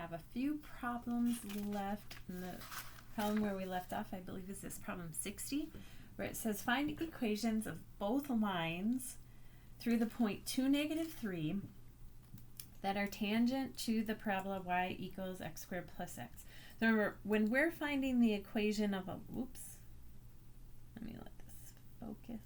have a few problems left. And the problem where we left off, I believe, is this problem 60, where it says find equations of both lines through the point 2, -3 that are tangent to the parabola y equals x squared plus x. So remember, when we're finding the equation of a, whoops, let me let this focus.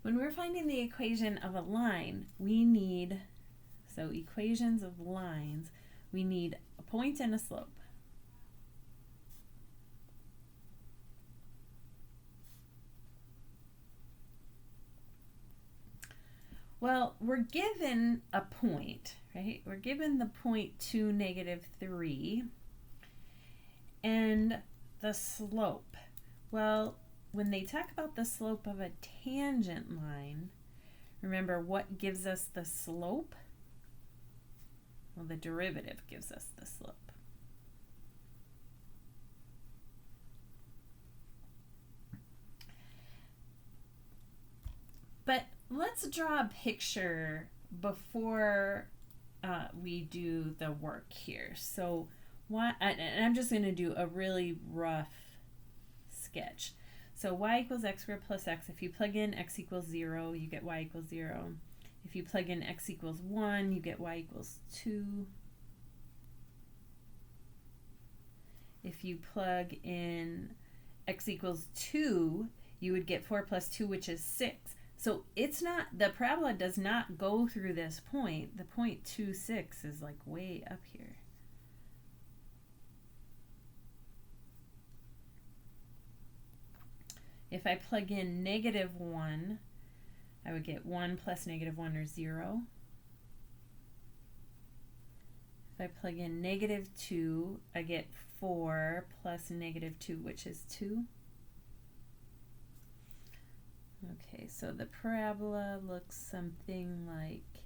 When we're finding the equation of a line, we need, so equations of lines, we need a point and a slope. Well, we're given a point, right? We're given the point 2, -3, and the slope. Well, when they talk about the slope of a tangent line, remember what gives us the slope? Well, the derivative gives us the slope. But let's draw a picture before we do the work here. So and I'm just going to do a really rough sketch. So y equals x squared plus x. If you plug in x equals 0, you get y equals 0. If you plug in x equals 1, you get y equals 2. If you plug in x equals 2, you would get 4 plus 2, which is 6. So it's not, the parabola does not go through this point. The point 2, 6 is like way up here. If I plug in -1, I would get 1 plus -1 or 0. If I plug in -2, I get 4 plus -2, which is 2. Okay, so the parabola looks something like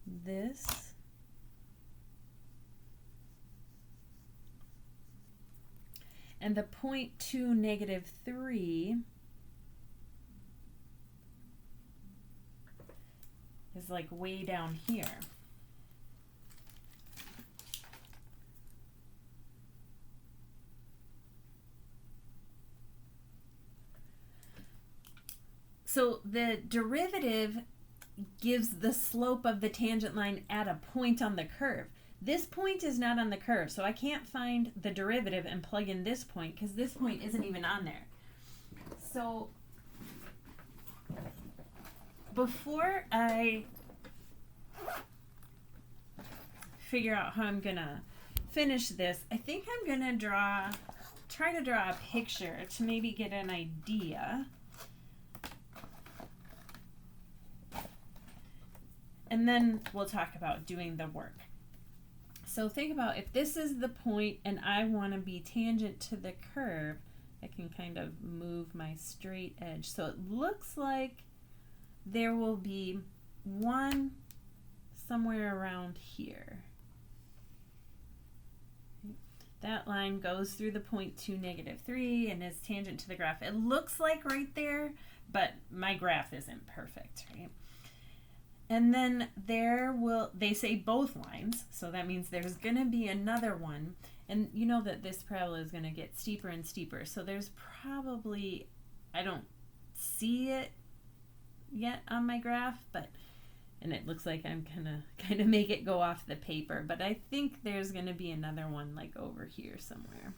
this. And the point 2, -3 is like way down here. So the derivative gives the slope of the tangent line at a point on the curve. This point is not on the curve, so I can't find the derivative and plug in this point because this point isn't even on there. So before I figure out how I'm gonna finish this, I think I'm gonna try to draw a picture to maybe get an idea. And then we'll talk about doing the work. So think about if this is the point and I want to be tangent to the curve, I can kind of move my straight edge. So it looks like there will be one somewhere around here. That line goes through the point 2, -3 and is tangent to the graph. It looks like right there, but my graph isn't perfect, right? And then they say both lines, so that means there's going to be another one. And you know that this parabola is going to get steeper and steeper. So there's probably, I don't see it yet on my graph, and it looks like I'm going to kind of make it go off the paper. But I think there's going to be another one like over here somewhere.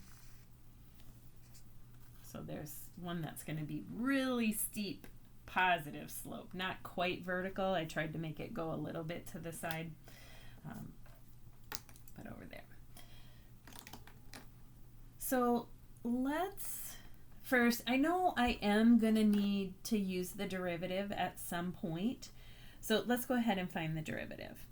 So there's one that's going to be really steep, positive slope, not quite vertical. I tried to make it go a little bit to the side, but over there. So let's first, I know I am going to need to use the derivative at some point. So let's go ahead and find the derivative.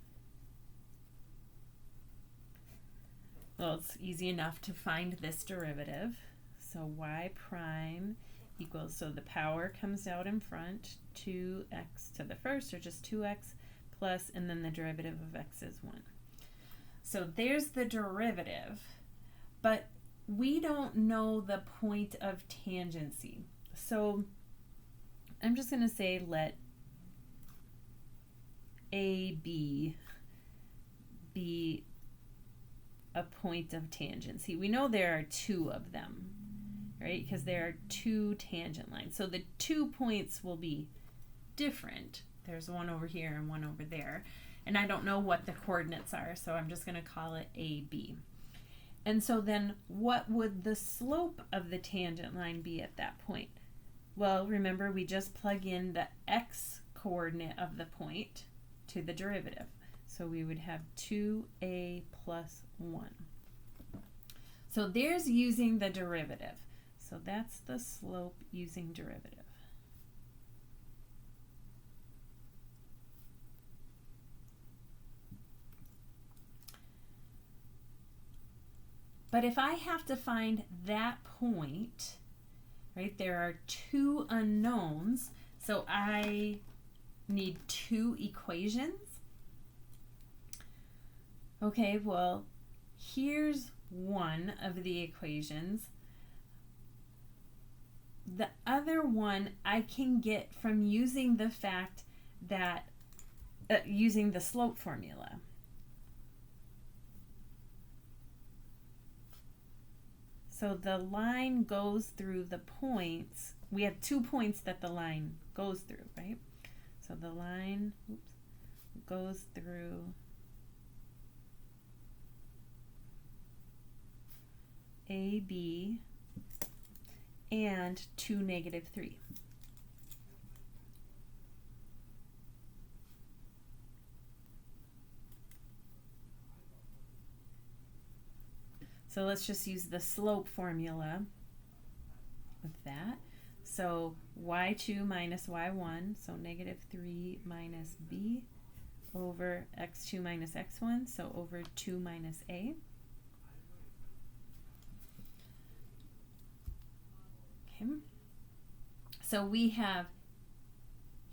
Well, it's easy enough to find this derivative. So y prime equals, so the power comes out in front, 2x to the first, or just 2x plus, and then the derivative of x is 1. So there's the derivative, but we don't know the point of tangency. So I'm just going to say let AB be a point of tangency. We know there are two of them, right? Because there are two tangent lines. So the 2 points will be different. There's one over here and one over there. And I don't know what the coordinates are, so I'm just going to call it AB. And so then what would the slope of the tangent line be at that point? Well, remember we just plug in the x coordinate of the point to the derivative. So we would have 2a plus 1. So there's using the derivative. So that's the slope using derivative. But if I have to find that point, right, there are two unknowns, so I need two equations. Okay, well, here's one of the equations. The other one I can get from using the fact that, using the slope formula. So the line goes through the points. We have 2 points that the line goes through, right? So the line goes through AB and 2, -3. So let's just use the slope formula with that. So y2 minus y1, so -3 minus b over x2 minus x1, so over 2 minus a. Okay. So we have,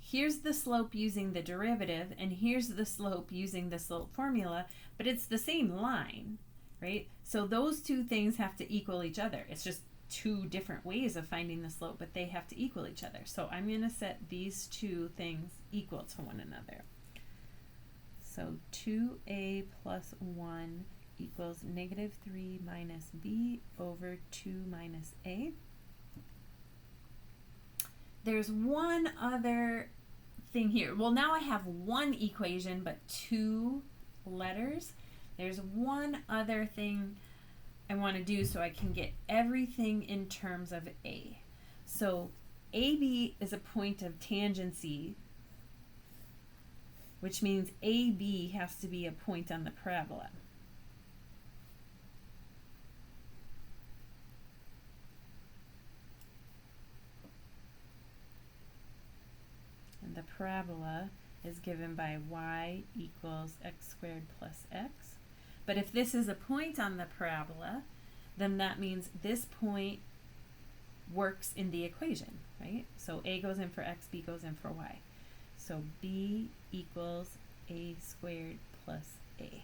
here's the slope using the derivative, and here's the slope using the slope formula, but it's the same line, right? So those two things have to equal each other. It's just two different ways of finding the slope, but they have to equal each other. So I'm going to set these two things equal to one another. So 2a plus 1 equals -3 minus b over 2 minus a. There's one other thing here. Well, now I have one equation, but two letters. There's one other thing I want to do so I can get everything in terms of a. So AB is a point of tangency, which means AB has to be a point on the parabola. And the parabola is given by y equals x squared plus x. But if this is a point on the parabola, then that means this point works in the equation, right? So a goes in for x, b goes in for y. So b equals a squared plus a.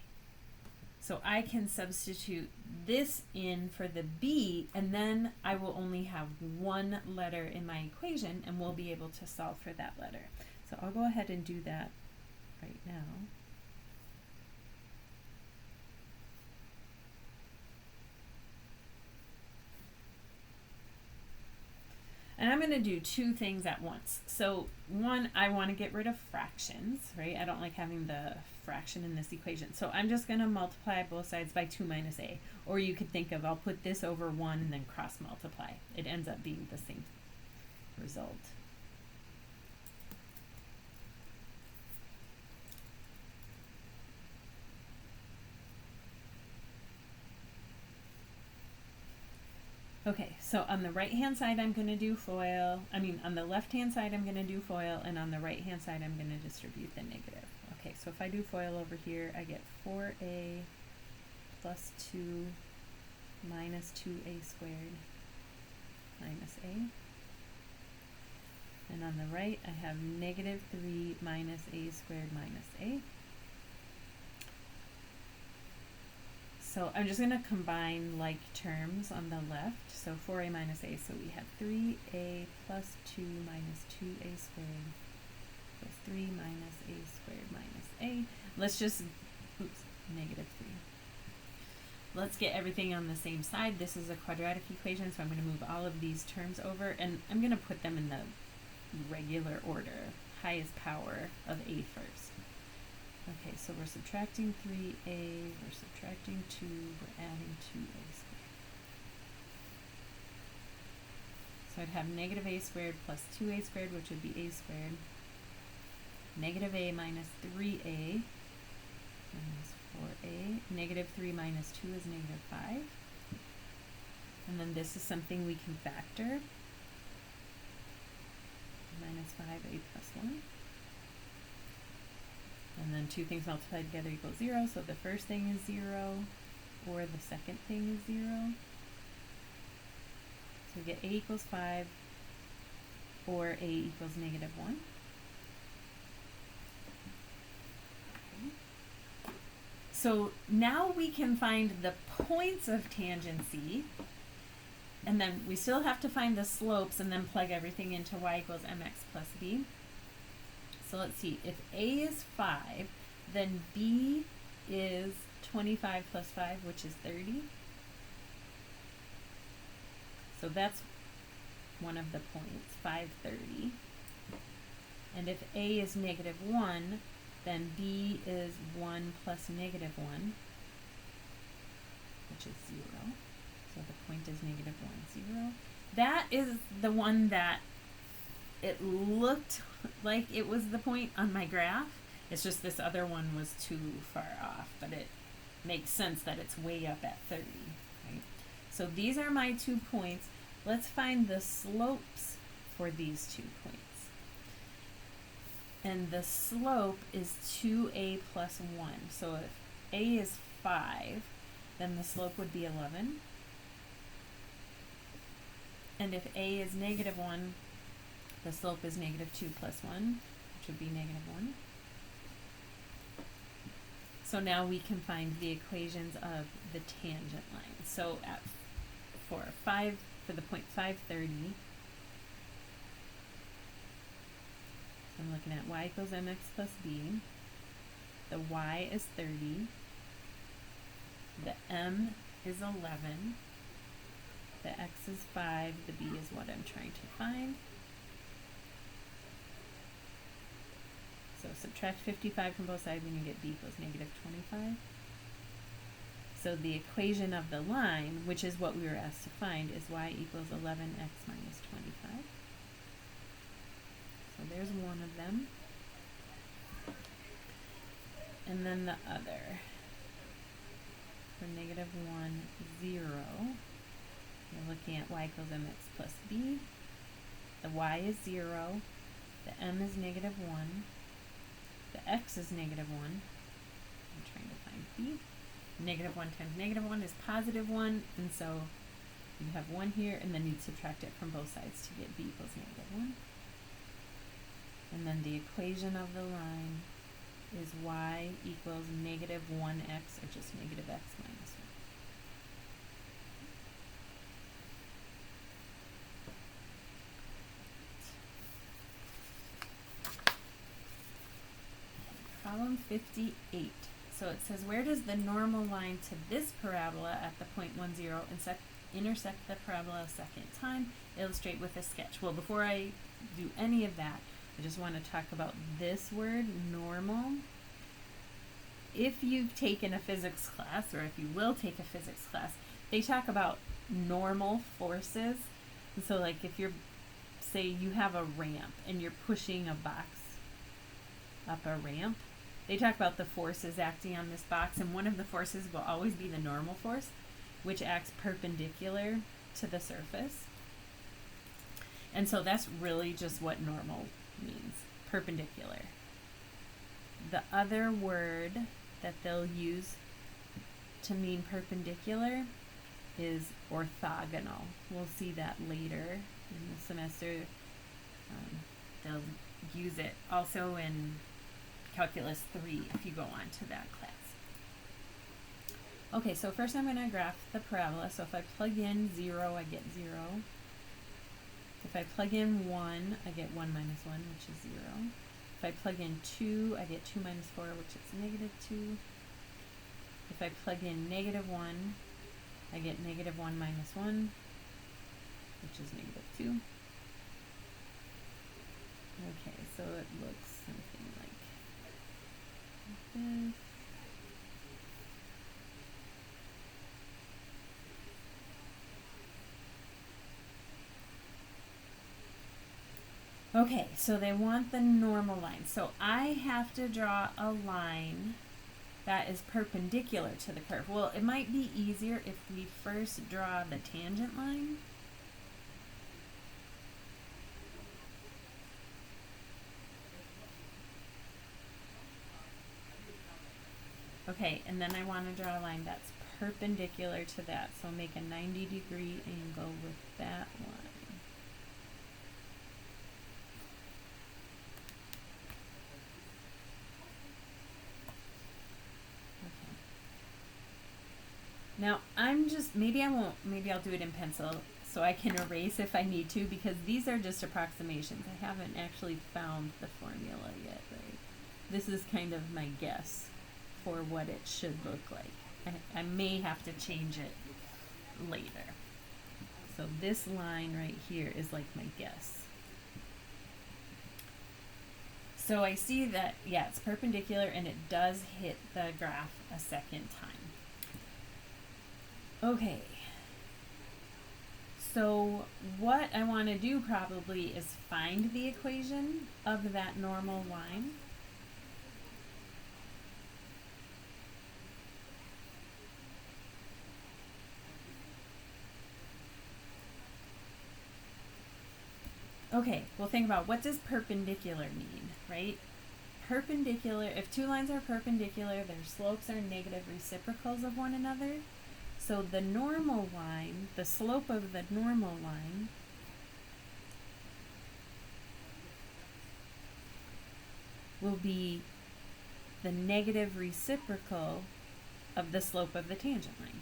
So I can substitute this in for the b, and then I will only have one letter in my equation, and we'll be able to solve for that letter. So I'll go ahead and do that right now. And I'm going to do two things at once. So one, I want to get rid of fractions, right? I don't like having the fraction in this equation. So I'm just going to multiply both sides by 2 minus a. Or you could think of, I'll put this over 1 and then cross multiply. It ends up being the same result. Okay, so on the right-hand side, I'm going to do FOIL. On the left-hand side, I'm going to do FOIL, and on the right-hand side, I'm going to distribute the negative. Okay, so if I do FOIL over here, I get 4a plus 2 minus 2a squared minus a. And on the right, I have -3 minus a squared minus a. So I'm just going to combine like terms on the left. So 4a minus a, so we have 3a plus 2 minus 2a squared plus 3 minus a squared minus a. Let's just, negative 3. Let's get everything on the same side. This is a quadratic equation, so I'm going to move all of these terms over, and I'm going to put them in the regular order, highest power of a first. Okay, so we're subtracting 3a, we're subtracting 2, we're adding 2a squared. So I'd have negative a squared plus 2a squared, which would be a squared. Negative a minus 3a minus 4a. Negative 3 minus 2 is negative 5. And then this is something we can factor. Minus 5a plus 1. And then two things multiplied together equals 0, so the first thing is 0, or the second thing is 0. So we get a equals 5, or a equals negative 1. Okay. So now we can find the points of tangency, and then we still have to find the slopes and then plug everything into y equals mx plus b. So let's see, if a is 5, then b is 25 plus 5, which is 30. So that's one of the points, 530. And if a is negative 1, then b is 1 plus negative 1, which is 0. So the point is negative 1, 0. That is the one that it looked like it was the point on my graph. It's just this other one was too far off, but it makes sense that it's way up at 30. Right? So these are my 2 points. Let's find the slopes for these 2 points. And the slope is 2a plus 1. So if a is 5, then the slope would be 11. And if a is negative 1, the slope is negative 2 plus 1, which would be negative 1. So now we can find the equations of the tangent line. So for the point 530, I'm looking at y equals mx plus b. The y is 30. The m is 11. The x is 5. The b is what I'm trying to find. So subtract 55 from both sides and you get b equals negative 25. So the equation of the line, which is what we were asked to find, is y equals 11x minus 25. So there's one of them. And then the other. For negative 1, 0. You're looking at y equals mx plus b. The y is 0. The m is negative 1. The x is negative 1. I'm trying to find b. Negative 1 times negative 1 is positive 1, and so you have 1 here, and then you'd subtract it from both sides to get b equals negative 1. And then the equation of the line is y equals negative 1x, or just negative x minus 1. Problem 58. So it says, where does the normal line to this parabola at the point 1, 0 intersect the parabola a second time? Illustrate with a sketch. Well, before I do any of that, I just want to talk about this word, normal. If you've taken a physics class, or if you will take a physics class, they talk about normal forces. And so like if you're, say you have a ramp and you're pushing a box up a ramp, they talk about the forces acting on this box, and one of the forces will always be the normal force, which acts perpendicular to the surface. And so that's really just what normal means, perpendicular. The other word that they'll use to mean perpendicular is orthogonal. We'll see that later in the semester. They'll use it also in Calculus 3 if you go on to that class. Okay, so first I'm going to graph the parabola. So if I plug in 0, I get 0. If I plug in 1, I get 1 minus 1, which is 0. If I plug in 2, I get 2 minus 4, which is negative 2. If I plug in negative 1, I get negative 1 minus 1, which is negative 2. Okay, so it looks something like this. Okay, so they want the normal line. So I have to draw a line that is perpendicular to the curve. Well, it might be easier if we first draw the tangent line. Okay, and then I want to draw a line that's perpendicular to that. So make a 90-degree angle with that line. Now, maybe I'll do it in pencil so I can erase if I need to, because these are just approximations. I haven't actually found the formula yet, right? This is kind of my guess for what it should look like. I may have to change it later. So this line right here is like my guess. So I see that, yeah, it's perpendicular and it does hit the graph a second time. Okay, so what I want to do probably is find the equation of that normal line. Okay, well think about, what does perpendicular mean, right? Perpendicular, if two lines are perpendicular, their slopes are negative reciprocals of one another. So the normal line, the slope of the normal line will be the negative reciprocal of the slope of the tangent line.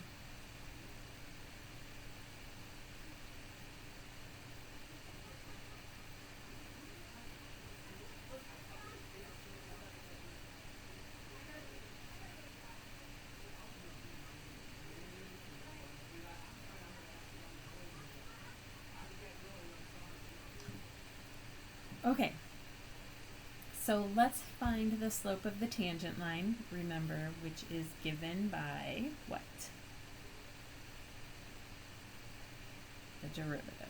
Okay, so let's find the slope of the tangent line, remember, which is given by what? The derivative.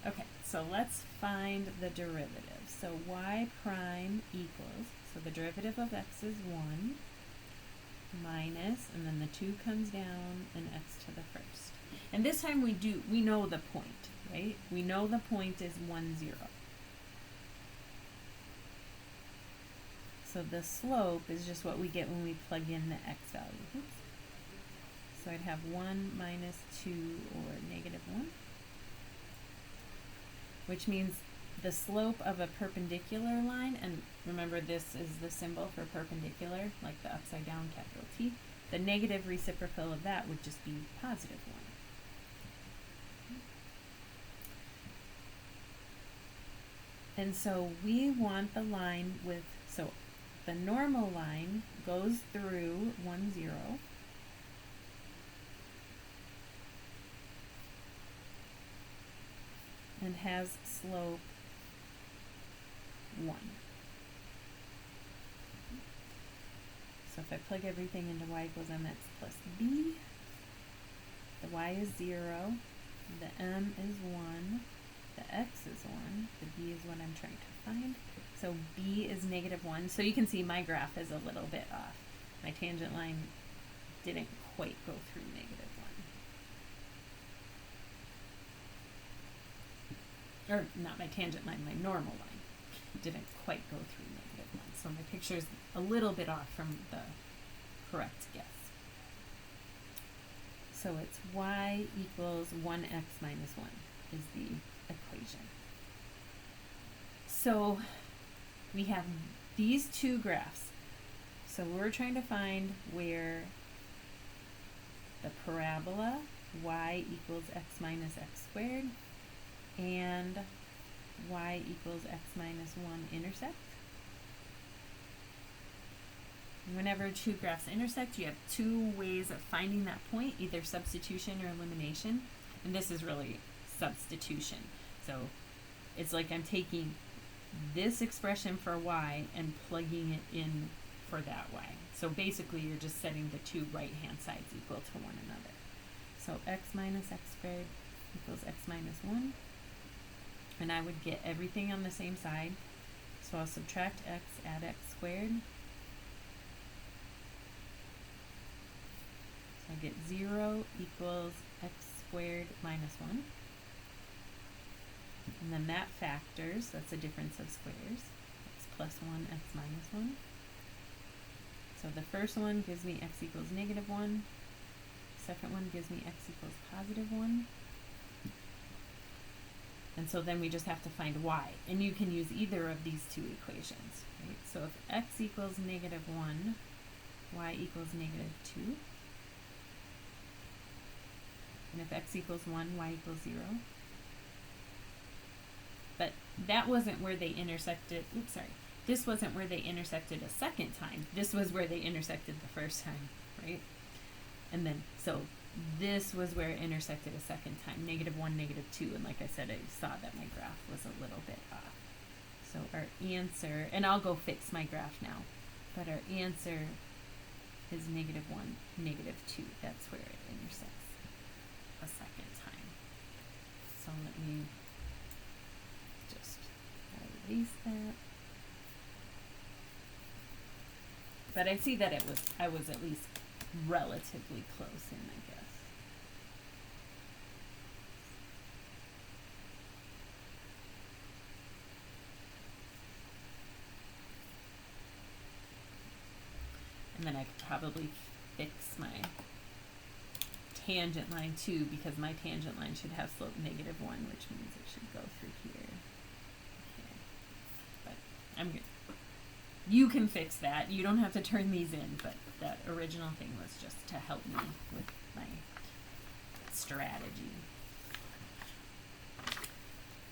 Okay, so let's find the derivative. So y prime equals, so the derivative of x is 1 minus, and then the 2 comes down, and x to the first. And this time we know the point, right? We know the point is 1, 0. So the slope is just what we get when we plug in the x value. Oops. So I'd have 1 minus 2, or negative 1, which means the slope of a perpendicular line, and remember this is the symbol for perpendicular, like the upside down capital T, the negative reciprocal of that would just be positive 1. And so we want the line with, so the normal line goes through 1, 0. And has slope 1. So if I plug everything into y equals mx plus b, the y is 0, the m is 1, the x is 1, the b is what I'm trying to find. So b is negative 1. So you can see my graph is a little bit off. My tangent line didn't quite go through negative 1. Or not my tangent line, my normal line didn't quite go through negative 1. So my picture is a little bit off from the correct guess. So it's y equals 1x minus 1 is the equation. So we have these two graphs. So we're trying to find where the parabola y equals x minus x squared and y equals x minus 1 intersect. Whenever two graphs intersect, you have two ways of finding that point, either substitution or elimination. And this is really substitution. So it's like I'm taking this expression for y and plugging it in for that y. So basically you're just setting the two right-hand sides equal to one another. So x minus x squared equals x minus 1. And I would get everything on the same side. So I'll subtract x, add x squared. So I get 0 equals x squared minus 1. And then that factors, that's a difference of squares. X plus 1, x minus 1. So the first one gives me x equals negative 1. Second one gives me x equals positive 1. And so then we just have to find y. And you can use either of these two equations, right? So if x equals negative 1, y equals negative 2. And if x equals 1, y equals 0. But that wasn't where they intersected. Oops, sorry. This wasn't where they intersected a second time. This was where they intersected the first time, right? And then, so this was where it intersected a second time, negative 1, negative 2. And like I said, I saw that my graph was a little bit off. So our answer, and I'll go fix my graph now, but our answer is negative 1, negative 2. That's where it intersects a second time. So let me just erase that. But I see that I was at least relatively close in, I guess. And then I could probably fix my tangent line too, because my tangent line should have slope negative 1, which means it should go through here. Okay. But I'm good. You can fix that. You don't have to turn these in, but that original thing was just to help me with my strategy.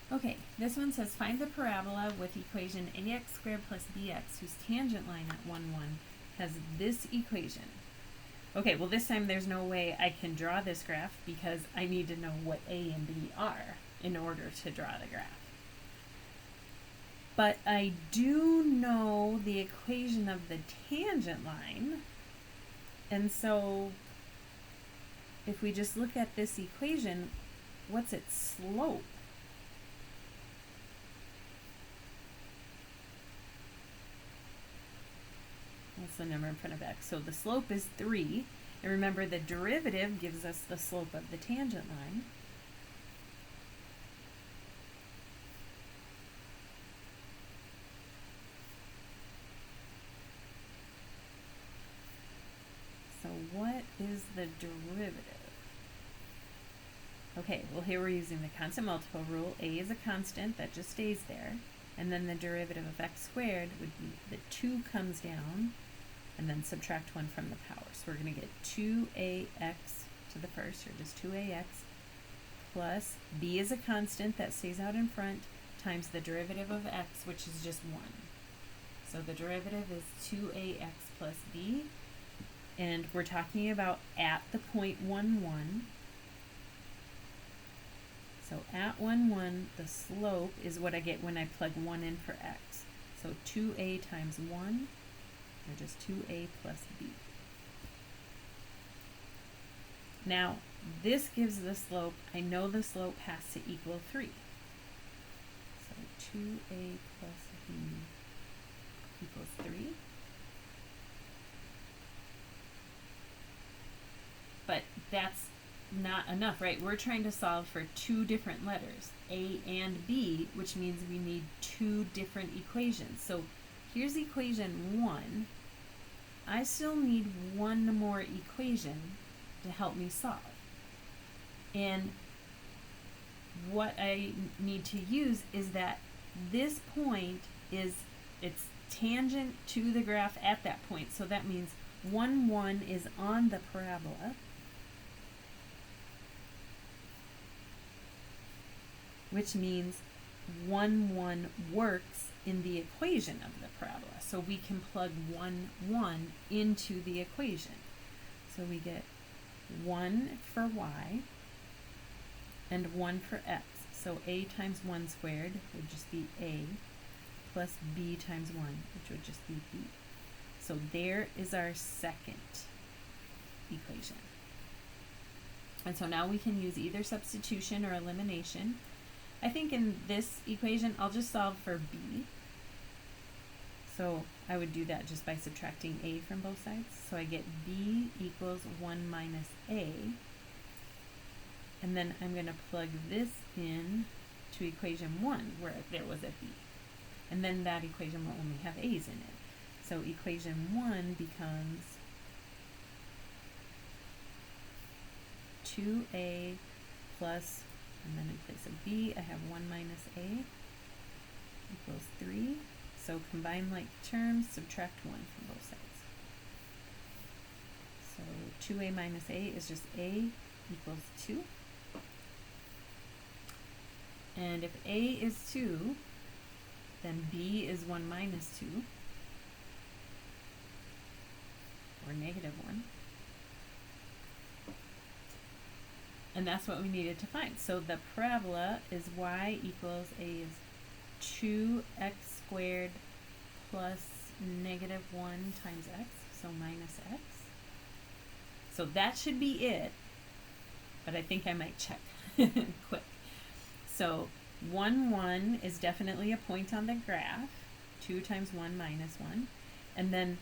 Okay, this one says find the parabola with equation ax squared plus bx whose tangent line at 1, 1 has this equation. Okay, well this time there's no way I can draw this graph because I need to know what a and b are in order to draw the graph. But I do know the equation of the tangent line, and so if we just look at this equation, what's its slope? What's the number in front of x? So the slope is 3, and remember the derivative gives us the slope of the tangent line. So what is the derivative? Okay, well here we're using the constant multiple rule. A is a constant that just stays there. And then the derivative of x squared would be the 2 comes down and then subtract 1 from the power. So we're going to get 2ax to the first, or just 2ax, plus b is a constant that stays out in front, times the derivative of x, which is just 1. So the derivative is 2ax plus b. And we're talking about at the point 1, 1. So at 1, 1, the slope is what I get when I plug 1 in for x. So 2a times 1, or just 2a plus b. Now, this gives the slope. I know the slope has to equal 3. So 2a plus b equals 3. But that's not enough, right? We're trying to solve for two different letters, a and b, which means we need two different equations. So here's equation 1. I still need one more equation to help me solve. And what I need to use is that this point is, it's tangent to the graph at that point. So that means 1, 1 is on the parabola, which means 1, 1 works in the equation of the parabola. So we can plug 1, 1 into the equation. So we get 1 for y and 1 for x. So a times 1 squared would just be a, plus b times 1, which would just be b. So there is our second equation. And so now we can use either substitution or elimination. I think in this equation, I'll just solve for b. So I would do that just by subtracting a from both sides. So I get b equals 1 minus a. And then I'm going to plug this in to equation 1, where there was a b. And then that equation will only have a's in it. So equation 1 becomes 2a plus, and then in place of b, I have 1 minus a equals 3. So combine like terms, subtract 1 from both sides. So 2a minus a is just a equals 2. And if a is 2, then b is 1 minus 2, or negative 1. And that's what we needed to find. So the parabola is y equals a is 2x squared plus negative 1 times x, so minus x. So that should be it, but I think I might check quick. So 1, 1 is definitely a point on the graph, 2 times 1 minus 1. And then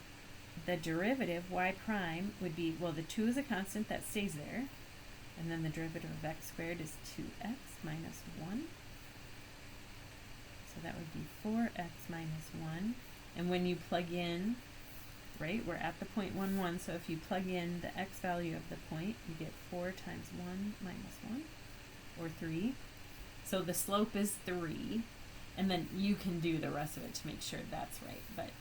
the derivative, y prime, would be, well, the 2 is a constant that stays there. And then the derivative of x squared is 2x minus 1. So that would be 4x minus 1. And when you plug in, right, we're at the point 1, 1. So if you plug in the x value of the point, you get 4 times 1 minus 1, or 3. So the slope is 3. And then you can do the rest of it to make sure that's right. But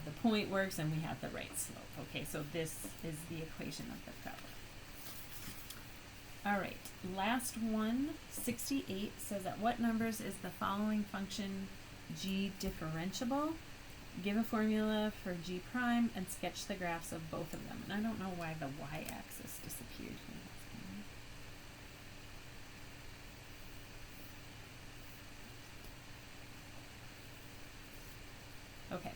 the point works and we have the right slope. Okay, so this is the equation of the parabola. All right, last one, 68, says at what numbers is the following function g differentiable? Give a formula for g prime and sketch the graphs of both of them. And I don't know why the y-axis disappeared here. Okay.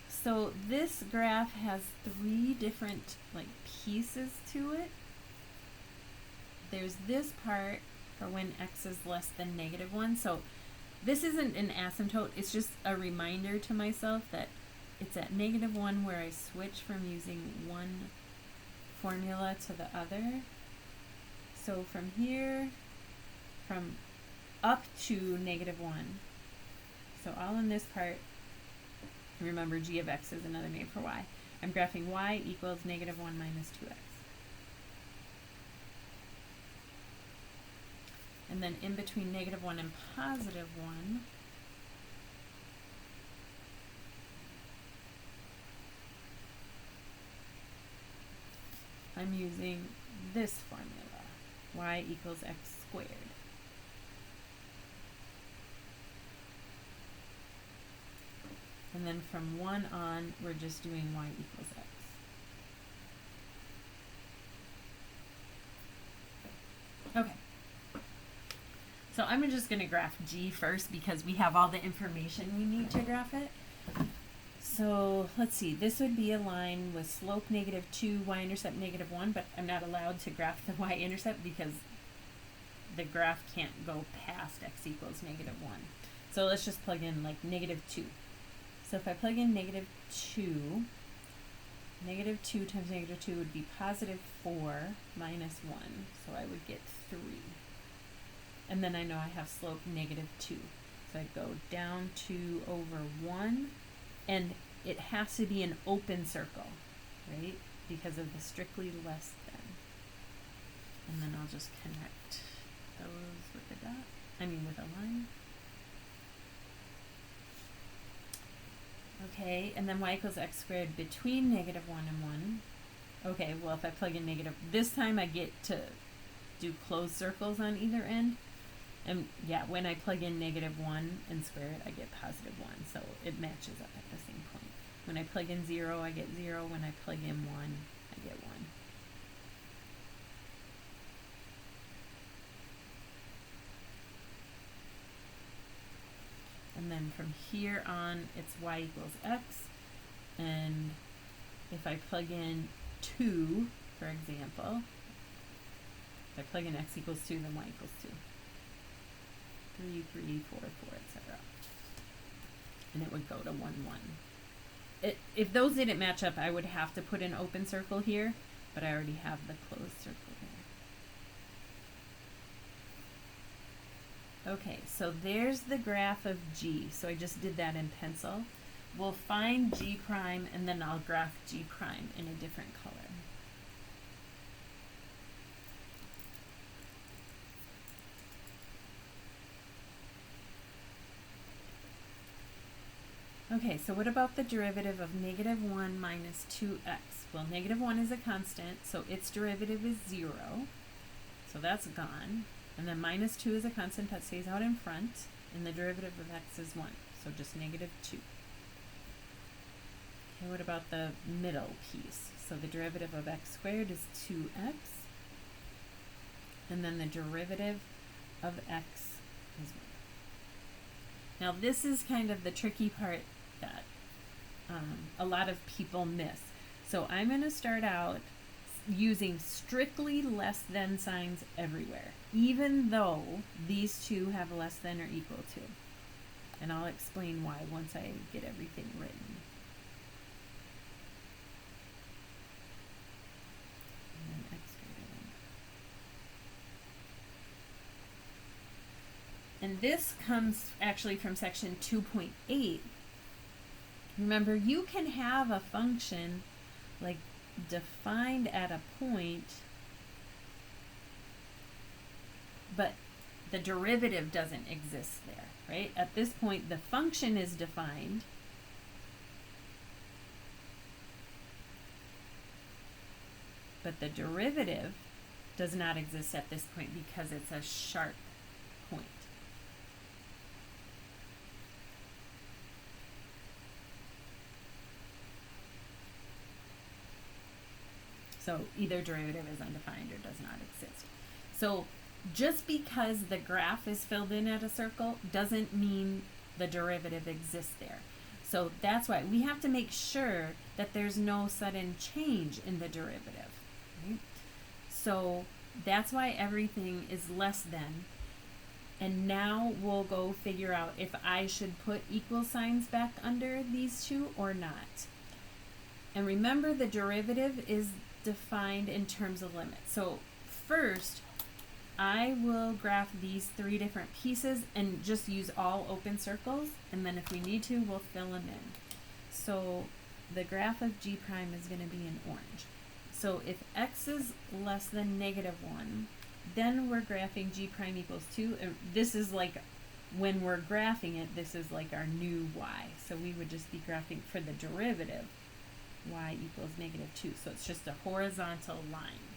So this graph has 3 different pieces to it. There's this part for when x is less than negative 1. So this isn't an asymptote, it's just a reminder to myself that it's at negative 1 where I switch from using one formula to the other. So from here, from up to negative 1. So all in this part, remember g of x is another name for y. I'm graphing y equals negative 1 minus 2x. And then in between negative 1 and positive 1, I'm using this formula, y equals x squared. And then from 1 on, we're just doing y equals x. Okay. So I'm just going to graph g first because we have all the information we need to graph it. So let's see, this would be a line with slope negative 2, y-intercept negative 1, but I'm not allowed to graph the y-intercept because the graph can't go past x equals negative 1. So let's just plug in negative 2. So if I plug in negative 2 times negative 2 would be positive 4 minus 1, so I would get 3. And then I know I have slope negative 2. So I go down 2 over 1, and it has to be an open circle, right? Because of the strictly less than. And then I'll just connect those with a dot, with a line. Okay, and then y equals x squared between negative 1 and 1. Okay, well, if I plug in negative, this time I get to do closed circles on either end. And yeah, when I plug in negative 1 and square it, I get positive 1. So it matches up at the same point. When I plug in 0, I get 0. When I plug in 1, I get 1. And then from here on, it's y equals x. And if I plug in 2, for example, if I plug in x equals 2, then y equals 2. 3, 3, 4, 4, etc. And it would go to 1, 1. If those didn't match up, I would have to put an open circle here, but I already have the closed circle here. Okay, so there's the graph of G. So I just did that in pencil. We'll find G prime, and then I'll graph G prime in a different color. Okay, so what about the derivative of negative 1 minus 2x? Well, negative 1 is a constant, so its derivative is 0. So that's gone. And then minus 2 is a constant that stays out in front, and the derivative of x is 1. So just negative 2. Okay, what about the middle piece? So the derivative of x squared is 2x. And then the derivative of x is 1. Now this is kind of the tricky part that a lot of people miss. So I'm going to start out using strictly less than signs everywhere, even though these two have less than or equal to. And I'll explain why once I get everything written. And then x greater than. And this comes actually from section 2.8. Remember, you can have a function like defined at a point, but the derivative doesn't exist there, right? At this point, the function is defined, but the derivative does not exist at this point because it's a sharp point. So either derivative is undefined or does not exist. So just because the graph is filled in at a circle doesn't mean the derivative exists there. So that's why we have to make sure that there's no sudden change in the derivative. Right? So that's why everything is less than. And now we'll go figure out if I should put equal signs back under these two or not. And remember, the derivative is defined in terms of limits. So first, I will graph these 3 different pieces and just use all open circles, and then if we need to, we'll fill them in. So the graph of G prime is going to be in orange. So if x is less than negative 1, then we're graphing G prime equals 2. And this is like, when we're graphing it, this is like our new y. So we would just be graphing for the derivative, y equals negative 2. So it's just a horizontal line.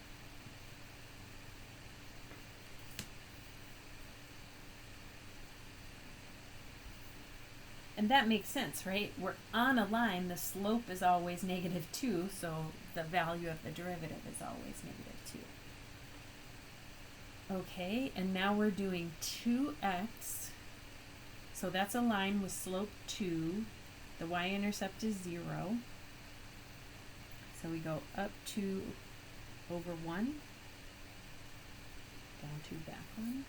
And that makes sense, right? We're on a line, the slope is always negative 2, so the value of the derivative is always negative 2. Okay, and now we're doing 2x. So that's a line with slope 2. The y-intercept is 0. So we go up 2 over 1, down 2 back 1.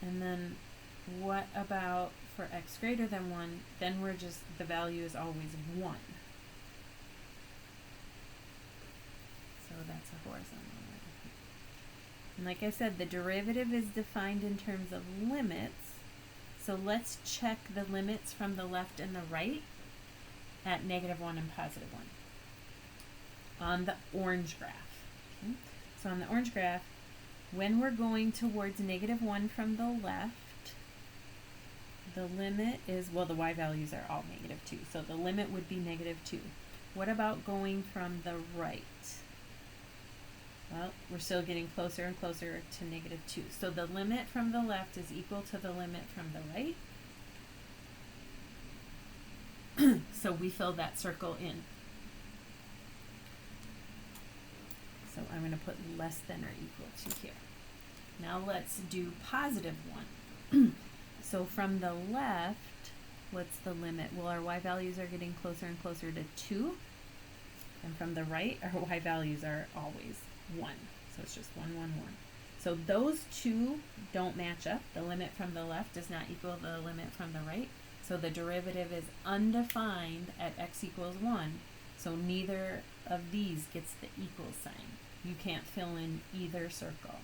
And then what about for x greater than 1? Then we're just, the value is always 1. So that's a horizontal line. And like I said, the derivative is defined in terms of limits. So let's check the limits from the left and the right at negative 1 and positive 1 on the orange graph. Okay? So on the orange graph, When we're going towards -1 from the left, the limit is, well, the y values are all -2, so the limit would be -2. What about going from the right? Well, we're still getting closer and closer to -2. So the limit from the left is equal to the limit from the right. So we fill that circle in. So I'm going to put less than or equal to here. Now let's do +1. So from the left, what's the limit? Well, our y values are getting closer and closer to 2. And from the right, our y values are always 1. So it's just 1, 1, 1. So those two don't match up. The limit from the left does not equal the limit from the right. So the derivative is undefined at x equals 1. So neither of these gets the equal sign. You can't fill in either circle.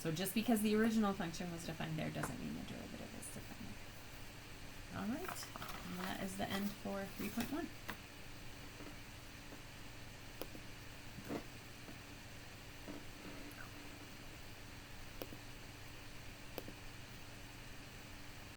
So just because the original function was defined there doesn't mean the derivative is defined. All right, and that is the end for 3.1.